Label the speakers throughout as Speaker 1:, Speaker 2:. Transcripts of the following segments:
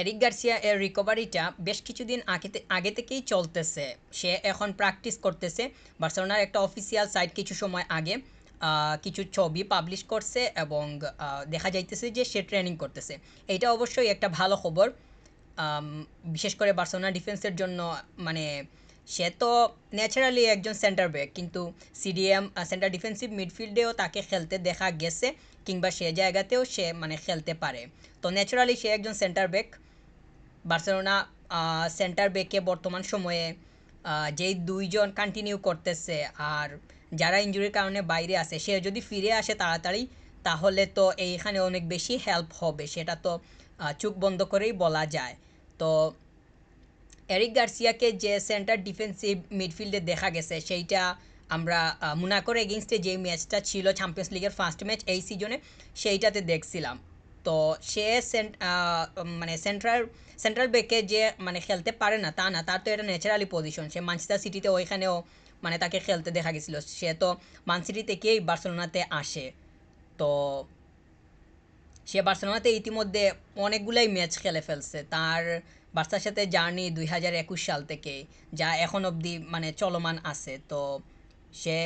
Speaker 1: Eric Garcia এর রিকভারিটা বেশ কিছুদিন আগে থেকেই চলতেছে। সে এখন প্র্যাকটিস করতেছে। বার্সেলোনার একটা অফিসিয়াল সাইট কিছু সময় আগে কিছু ছবি পাবলিশ করছে এবং দেখা যাইতেছে যে সে ট্রেনিং করতেছে। এইটা অবশ্যই একটা ভালো খবর। আম, বিশেষ করে বার্সেলোনা ডিফেন্সের জন্য। মানে সে তো ন্যাচারালি একজন সেন্টার ব্যাক, কিন্তু সিডিএম সেন্টার ডিফেন্সিভ মিডফিল্ডেও তাকে খেলতে দেখা গেছে, কিংবা সে জায়গাতেও সে মানে খেলতে পারে। তো ন্যাচারালি সে একজন সেন্টার ব্যাক। বার্সেলোনা সেন্টার ব্যাকে বর্তমান সময়ে যেই দুইজন কন্টিনিউ করতেছে, আর যারা ইনজুরির কারণে বাইরে আছে, সে যদি ফিরে আসে তাড়াতাড়ি, তাহলে তো এইখানে অনেক বেশি হেল্প হবে, সেটা তো চোখ বন্ধ করেই বলা যায়। তো এরিক গার্সিয়াকে যে সেন্টার ডিফেন্সিভ মিডফিল্ডে দেখা গেছে, সেইটা আমরা মোনাকোর এগেনস্টে যে ম্যাচটা ছিল চ্যাম্পিয়ন্স লিগের ফার্স্ট ম্যাচ এই সিজনে, সেইটাতে দেখছিলাম। তো সে মানে সেন্ট্রাল ব্যাকে যে মানে খেলতে পারে না তা না, তার তো এটা ন্যাচারালি পজিশন। সে ম্যানচেস্টার সিটিতে ওইখানেও মানে তাকে খেলতে দেখা গেছিলো। সে তো মান সিটি থেকেই বার্সেলোনাতে আসে। তো সে বার্সেলোনাতে ইতিমধ্যে অনেকগুলাই ম্যাচ খেলে ফেলছে। তার বার্সার সাথে জার্নি 2021 সাল থেকে, যা এখন অবধি মানে চলমান আছে। তো সে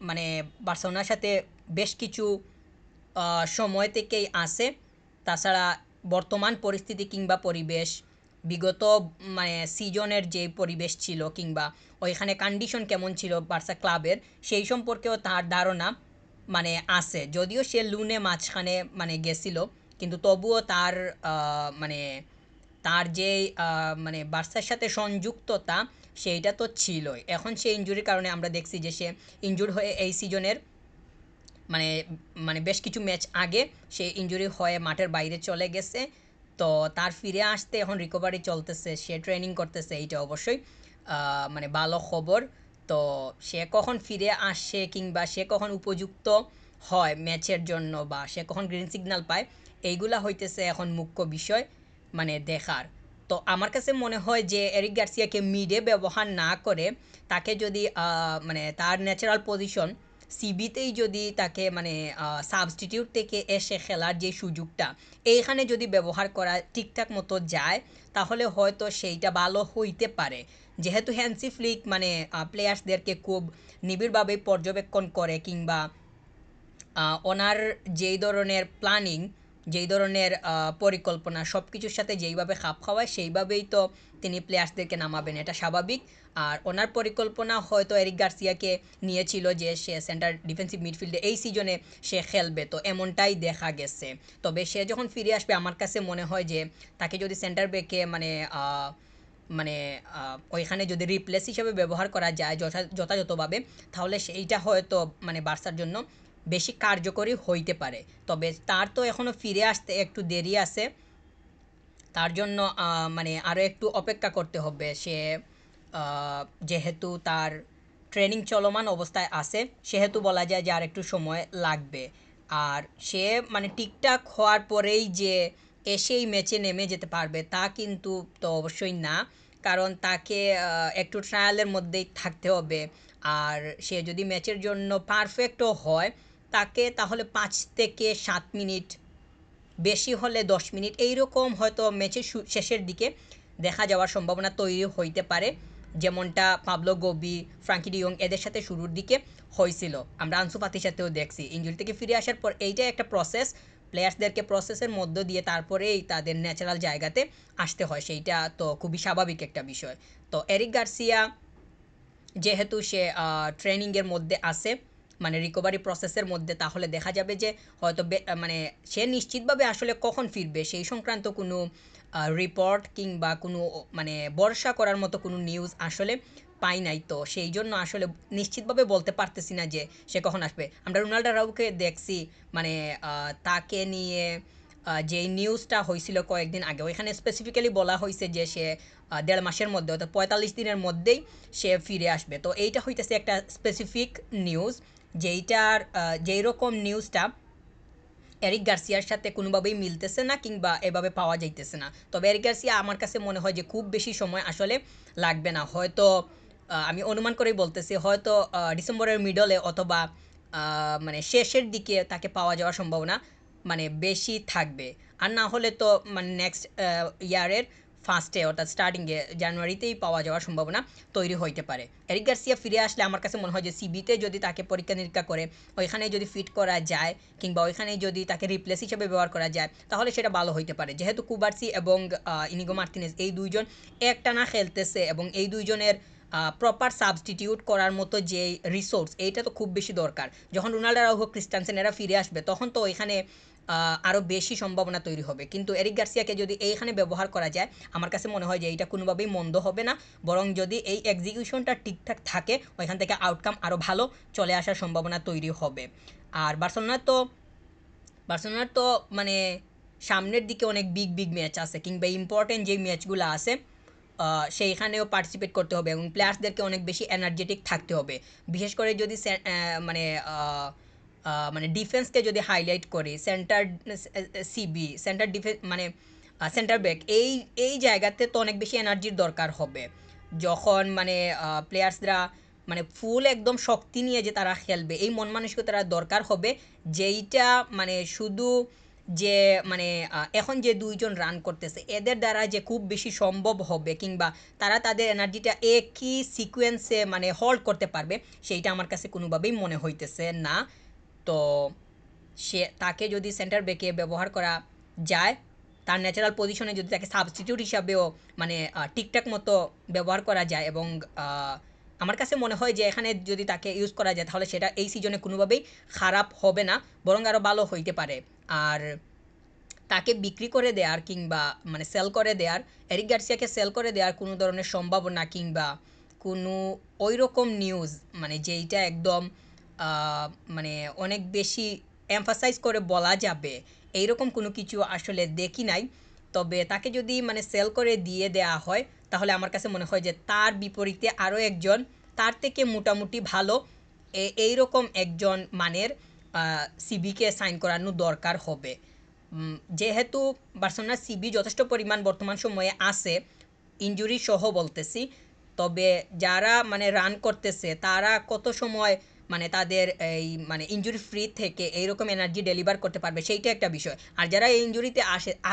Speaker 1: মানে বার্সেলোনার সাথে বেশ কিছু সময় থেকেই আছে। তাছাড়া বর্তমান পরিস্থিতি কিংবা পরিবেশ, বিগত মানে সিজনের যে পরিবেশ ছিল কিংবা ওইখানে কন্ডিশন কেমন ছিল বার্সা ক্লাবের, সেই সম্পর্কেও তার ধারণা মানে আছে। যদিও সে লুনে মাঝখানে মানে গেছিল, কিন্তু তবুও তার মানে তার যে মানে বার্সার সাথে সংযুক্ততা, সেইটা তো ছিলই। এখন সে ইনজুরির কারণে আমরা দেখছি যে সে ইনজুর হয়ে এই সিজনের মানে মানে বেশ কিছু ম্যাচ আগে সে ইনজুরি হয়ে মাঠের বাইরে চলে গেছে। তো তার ফিরে আসতে এখন রিকভারি চলতেছে, সে ট্রেনিং করতেছে, এইটা অবশ্যই মানে ভালো খবর। তো সে কখন ফিরে আসে কিংবা সে কখন উপযুক্ত হয় ম্যাচের জন্য, বা সে কখন গ্রিন সিগন্যাল পায়, এইগুলা হইতেছে এখন মুখ্য বিষয় মানে দেখার। তো আমার কাছে মনে হয় যে এরিক গার্সিয়াকে মিডে ব্যবহার না করে তাকে যদি মানে তার ন্যাচারাল পজিশন সিবিতেই যদি তাকে মানে সাবস্টিটিউট থেকে এসে খেলার যে সুযোগটা এইখানে যদি ব্যবহার করা ঠিকঠাক মতো যায়, তাহলে হয়তো সেইটা ভালো হইতে পারে। যেহেতু হ্যান্সি ফ্লিক মানে প্লেয়ার্সদেরকে খুব নিবিড়ভাবে পর্যবেক্ষণ করে, কিংবা ওনার যেই ধরনের প্ল্যানিং, যেই ধরনের পরিকল্পনা সব কিছুর সাথে যেইভাবে খাপ খাওয়ায়, সেইভাবেই তো তিনি প্লেয়ার্সদেরকে নামাবেন, এটা স্বাভাবিক। আর ওনার পরিকল্পনা হয়তো এরিক গার্সিয়াকে নিয়েছিল যে সে সেন্টার ডিফেন্সিভ মিডফিল্ডে এই সিজনে সে খেলবে, তো এমনটাই দেখা গেছে। তবে সে যখন ফিরে আসবে, আমার কাছে মনে হয় যে তাকে যদি সেন্টার ব্যাকে মানে মানে ওইখানে যদি রিপ্লেস হিসেবে ব্যবহার করা যায় যথাযথভাবে, তাহলে সেইটা হয়তো মানে বার্সার জন্য বেশি কার্যকরী হইতে পারে। তবে তার তো এখনও ফিরে আসতে একটু দেরি আছে। তার জন্য মানে আরও একটু অপেক্ষা করতে হবে। সে যেহেতু তার ট্রেনিং চলমান অবস্থায় আছে, সেহেতু বলা যায় যে আর একটু সময় লাগবে। আর সে মানে ঠিকঠাক হওয়ার পরেই যে এসেই ম্যাচে নেমে যেতে পারবে তা কিন্তু তো অবশ্যই না। কারণ তাকে একটু ট্রায়ালের মধ্যেই থাকতে হবে। আর সে যদি ম্যাচের জন্য পারফেক্টও হয়, তাকে তাহলে 5 থেকে 7 মিনিট, বেশি হলে 10 মিনিট এইরকম হয়তো ম্যাচের শেষের দিকে দেখা যাওয়ার সম্ভাবনা তৈরি হইতে পারে। যেমনটা পাবলো গোবি, ফ্রাঙ্কি ডিয়ং এদের সাথে শুরুর দিকে হয়েছিল। আমরা আনসু ফাতির সাথেও দেখছি ইনজুরি থেকে ফিরে আসার পর এইটাই একটা প্রসেস। প্লেয়ার্সদেরকে প্রসেসের মধ্য দিয়ে তারপরেই তাদের ন্যাচারাল জায়গাতে আসতে হয়, সেইটা তো খুবই স্বাভাবিক একটা বিষয়। তো এরিক গার্সিয়া যেহেতু সে ট্রেনিংয়ের মধ্যে আছে, মানে রিকভারি প্রসেসের মধ্যে, তাহলে দেখা যাবে যে হয়তো মানে সে নিশ্চিতভাবে আসলে কখন ফিরবে সেই সংক্রান্ত কোনো রিপোর্ট কিংবা কোনো মানে ভরসা করার মতো কোনো নিউজ আসলে পাই নাই। তো সেই জন্য আসলে নিশ্চিতভাবে বলতে পারতেছি না যে সে কখন আসবে। আমরা রোনাল্ডো রাউকে দেখছি মানে তাকে নিয়ে যেই নিউজটা হয়েছিল কয়েকদিন আগে, ওইখানে স্পেসিফিক্যালি বলা হয়েছে যে সে 1.5 মাসের মধ্যে, অর্থাৎ 45 দিনের মধ্যেই সে ফিরে আসবে। তো এইটা হইতেছে একটা স্পেসিফিক নিউজ, যেইটার যেই রকম নিউজটা এরিক গার্সিয়ার সাথে কোনোভাবেই মিলতেছে না কিংবা এভাবে পাওয়া যাইতেছে না। তবে এরিক গার্সিয়া আমার কাছে মনে হয় যে খুব বেশি সময় আসলে লাগবে না। হয়তো আমি অনুমান করেই বলতেছি, হয়তো ডিসেম্বরের মিডলে অথবা মানে শেষের দিকে তাকে পাওয়া যাওয়ার সম্ভাবনা মানে বেশি থাকবে। আর না হলে তো মানে নেক্সট ইয়ারের ফার্স্টে অর্থাৎ স্টার্টিংয়ে জানুয়ারিতেই পাওয়া যাওয়ার সম্ভাবনা তৈরি হইতে পারে। এরিক গার্সিয়া ফিরে আসলে আমার কাছে মনে হয় যে সিবিতে যদি তাকে পরীক্ষা নিরীক্ষা করে ওইখানে যদি ফিট করা যায় কিংবা ওইখানে যদি তাকে রিপ্লেস হিসেবে ব্যবহার করা যায় তাহলে সেটা ভালো হইতে পারে। যেহেতু কুবার্সি এবং ইনিগো মার্টিনেজ এই দুইজন একটানা খেলতেছে এবং এই দুইজনের প্রপার সাবস্টিটিউট করার মতো যে রিসোর্স এইটা তো খুব বেশি দরকার। যখন রোনাল্ডো আরাউজো ক্রিস্টেনসেন এরা ফিরে আসবে তখন তো ওইখানে আরও বেশি সম্ভাবনা তৈরি হবে। কিন্তু এরিক গার্সিয়াকে যদি এইখানে ব্যবহার করা যায় আমার কাছে মনে হয় যে এইটা কোনোভাবেই মন্দ হবে না, বরং যদি এই এক্সিকিউশনটা ঠিকঠাক থাকে ওইখান থেকে আউটকাম আরও ভালো চলে আসার সম্ভাবনা তৈরি হবে। আর বার্সেলোনার তো মানে সামনের দিকে অনেক বিগ বিগ ম্যাচ আছে কিংবা ইম্পর্টেন্ট যে ম্যাচগুলো আছে সেইখানেও পার্টিসিপেট করতে হবে এবং প্লেয়ার্সদেরকে অনেক বেশি এনার্জেটিক থাকতে হবে। বিশেষ করে যদি মানে মানে ডিফেন্সকে যদি হাইলাইট করি, সেন্টার সিবি সেন্টার ডিফেন্স মানে সেন্টার ব্যাক এই এই জায়গাতে তো অনেক বেশি এনার্জির দরকার হবে যখন মানে প্লেয়ার্সরা মানে ফুল একদম শক্তি নিয়ে যে তারা খেলবে এই মন মানসিকতার দরকার হবে, যেইটা মানে শুধু যে মানে এখন যে দুইজন রান করতেছে এদের দ্বারা যে খুব বেশি সম্ভব হবে কিংবা তারা তাদের এনার্জিটা একই সিকোয়েন্সে মানে হোল্ড করতে পারবে সেইটা আমার কাছে কোনোভাবেই মনে হইতেছে না। তো সে তাকে যদি সেন্টার ব্যাকে ব্যবহার করা যায়, তার ন্যাচারাল পজিশনে যদি তাকে সাবস্টিটিউট হিসাবেও মানে ঠিকঠাক মতো ব্যবহার করা যায় এবং আমার কাছে মনে হয় যে এখানে যদি তাকে ইউজ করা যায় তাহলে সেটা এই সিজনে কোনোভাবেই খারাপ হবে না, বরং আরও ভালো হইতে পারে। আর তাকে বিক্রি করে দেওয়ার কিংবা মানে সেল করে দেওয়ার, এরিক গার্সিয়াকে সেল করে দেওয়ার কোনো ধরনের সম্ভাবনা কিংবা কোনো ওই রকম নিউজ মানে যেইটা একদম মানে অনেক বেশি এমফাসাইজ করে বলা যাবে এইরকম কোনো কিছু আসলে দেখি নাই। তবে তাকে যদি মানে সেল করে দিয়ে দেওয়া হয় তাহলে আমার কাছে মনে হয় যে তার বিপরীতে আরও একজন তার থেকে মোটামুটি ভালো এইরকম একজন মানের সিবিকে সাইন করানো দরকার হবে। যেহেতু বার্সেলোনার সিবি যথেষ্ট পরিমাণ বর্তমান সময়ে আছে ইনজুরি সহ বলতেছি, তবে যারা মানে রান করতেছে তারা কত সময় মানে তাদের এই মানে ইনজুরি ফ্রি থেকে এইরকম এনার্জি ডেলিভার করতে পারবে সেইটা একটা বিষয়। আর যারা এই ইনজুরিতে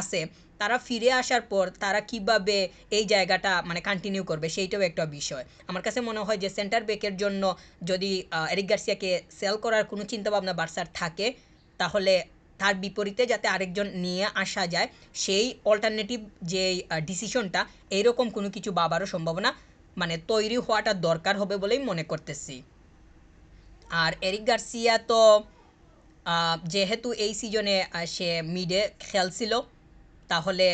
Speaker 1: আসে তারা ফিরে আসার পর তারা কিভাবে এই জায়গাটা মানে কন্টিনিউ করবে সেইটাও একটা বিষয়। আমার কাছে মনে হয় যে সেন্টার ব্যাকের জন্য যদি এরিক গার্সিয়াকে সেল করার কোনো চিন্তাভাবনা বার্সার থাকে তাহলে তার বিপরীতে যাতে আরেকজন নিয়ে আসা যায় সেই অল্টারনেটিভ যে ডিসিশনটা এইরকম কোনো কিছু ভাবারও সম্ভাবনা মানে তৈরি হওয়াটা দরকার হবে বলেই মনে করতেছি। আর এরিক গার্সিয়া তো যেহেতু এই সিজনে সে মিডে খেলছিল তাহলে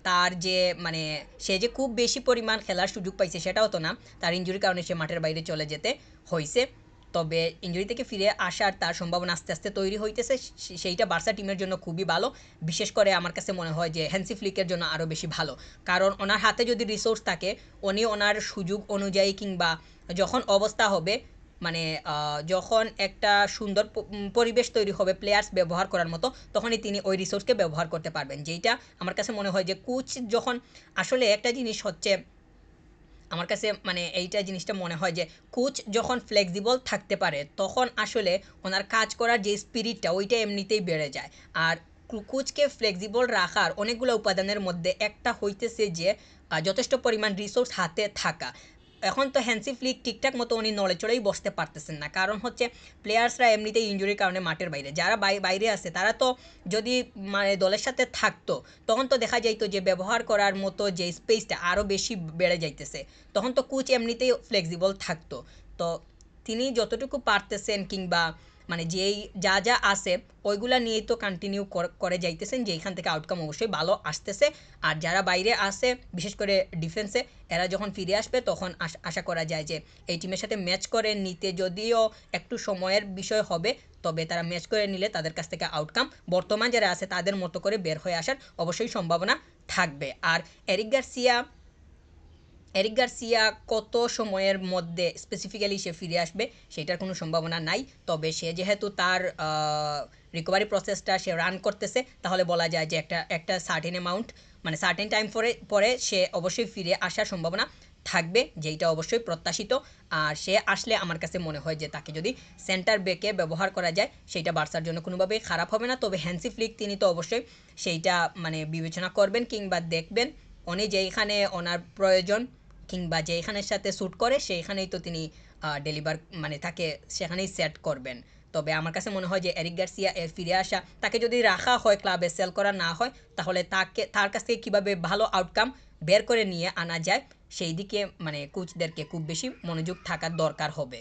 Speaker 1: তার যে মানে সে যে খুব বেশি পরিমাণ খেলার সুযোগ পাইছে সেটাও তো না, তার ইনজুরির কারণে সে মাঠের বাইরে চলে যেতে হয়েছে। তবে ইনজুরি থেকে ফিরে আসার তার সম্ভাবনা আস্তে আস্তে তৈরি হইতেছে, সেইটা বার্সা টিমের জন্য খুবই ভালো। বিশেষ করে আমার কাছে মনে হয় যে হ্যান্সি ফ্লিকের জন্য আরও বেশি ভালো, কারণ ওনার হাতে যদি রিসোর্স থাকে উনি ওনার সুযোগ অনুযায়ী কিংবা যখন অবস্থা হবে মানে যখন একটা সুন্দর পরিবেশ তৈরি হবে প্লেয়ার্স ব্যবহার করার মতো তখনই তিনি ওই রিসোর্সকে ব্যবহার করতে পারবেন। যেইটা আমার কাছে মনে হয় যে কোচ যখন আসলে একটা জিনিস হচ্ছে আমার কাছে মানে এইটা জিনিসটা মনে হয় যে কোচ যখন ফ্লেক্সিবল থাকতে পারে তখন আসলে ওনার কাজ করার যে স্পিরিটটা ওইটা এমনিতেই বেড়ে যায়। আর কোচকে ফ্লেক্সিবল রাখার অনেকগুলো উপাদানের মধ্যে একটা হইতেছে যে যথেষ্ট পরিমাণ রিসোর্স হাতে থাকা। এখন তো হ্যান্সি ফ্লিক ঠিকঠাক মতো উনি নড়ে চড়েই বসতে পারতেছেন না, কারণ হচ্ছে প্লেয়ার্সরা এমনিতেই ইনজুরির কারণে মাঠের বাইরে, যারা বাইরে আছে তারা তো যদি মানে দলের সাথে থাকতো তখন তো দেখা যাইতো যে ব্যবহার করার মতো যে স্পেসটা আরও বেশি বেড়ে যাইতেছে, তখন তো কোচ এমনিতেই ফ্লেক্সিবল থাকতো। তো তিনি যতটুকু পারতেছেন কিংবা মানে যেই যা যা আছে ওইগুলা নিয়েই তো কন্টিনিউ করে যাইতেছেন, যে এখান থেকে আউটকাম অবশ্যই ভালো আসতেছে। আর যারা বাইরে আছে বিশেষ করে ডিফেন্সে এরা যখন ফিরে আসবে তখন আশা করা যায় যে এই টিমের সাথে ম্যাচ করে নিতে যদিও একটু সময়ের বিষয় হবে তবে তারা ম্যাচ করে নিলে তাদের কাছ থেকে আউটকাম বর্তমান যারা আছে তাদের মতো করে বের হয়ে আসার অবশ্যই সম্ভাবনা থাকবে। আর এরিক গার্সিয়া এরিক গার্সিয়া কত সময়ের মধ্যে স্পেসিফিক্যালি সে ফিরে আসবে সেটার কোনো সম্ভাবনা নাই, তবে সে যেহেতু তার রিকভারি প্রসেসটা সে রান করতেছে তাহলে বলা যায় যে একটা সার্টেন অ্যামাউন্ট মানে সার্টেন টাইম পরে পরে সে অবশ্যই ফিরে আসার সম্ভাবনা থাকবে, যেইটা অবশ্যই প্রত্যাশিত। আর সে আসলে আমার কাছে মনে হয় যে তাকে যদি সেন্টার ব্যাকে ব্যবহার করা যায় সেইটা বার্সার জন্য কোনোভাবেই খারাপ হবে না। তবে হ্যান্সি ফ্লিক তিনি তো অবশ্যই সেইটা মানে বিবেচনা করবেন কিংবা দেখবেন উনি যেইখানে ওনার প্রয়োজন কিংবা যেইখানের সাথে স্যুট করে সেইখানেই তো তিনি ডেলিভার মানে তাকে সেখানেই সেট করবেন। তবে আমার কাছে মনে হয় যে এরিক গার্সিয়া এর ফিরে আসা, তাকে যদি রাখা হয় ক্লাবে সেল করা না হয়, তাহলে তার কাছ থেকে কীভাবে ভালো আউটকাম বের করে নিয়ে আনা যায় সেই দিকে মানে কোচদেরকে খুব বেশি মনোযোগ থাকার দরকার হবে।